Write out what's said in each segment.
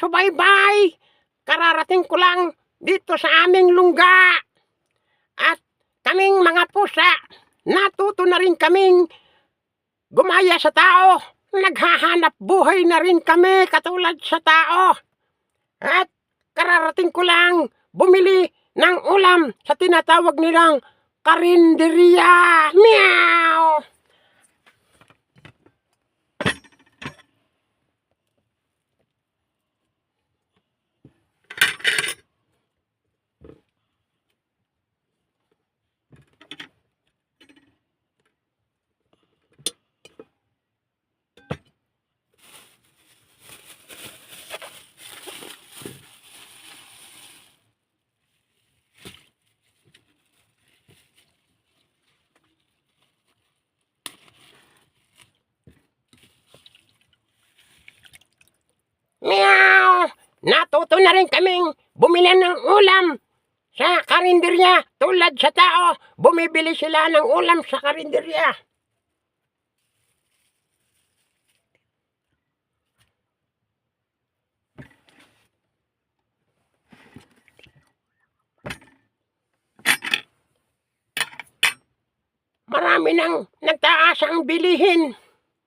taga-subaybay, kararating ko lang dito sa aming lungga. At kaming mga pusa, natuto na rin kaming gumaya sa tao. Naghahanap buhay na rin kami katulad sa tao. At kararating ko lang bumili ng ulam sa tinatawag nilang karinderya. Meow! Meow! Natuto na rin kaming bumili ng ulam sa karinderya. Tulad sa tao, bumibili sila ng ulam sa karinderya. Marami nang nagtaas ang bilihin.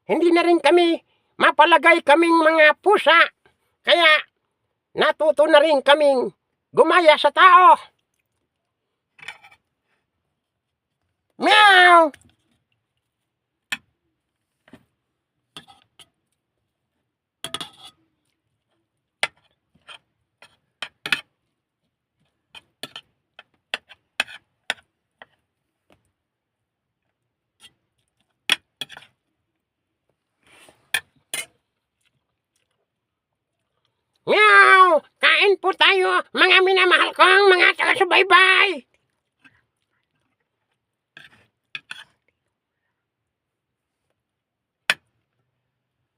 Hindi na rin kami mapalagay kaming mga pusa. Kaya natuto na rin kaming gumaya sa tao. Meow! Meow! Kain po tayo, mga minamahal kong mga taga-subaybay!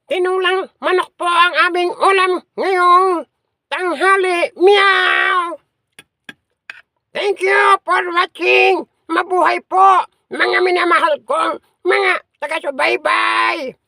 Tinulang manok po ang aming ulam ngayong tanghali. Meow! Thank you for watching! Mabuhay po, mga minamahal kong mga taga-subaybay!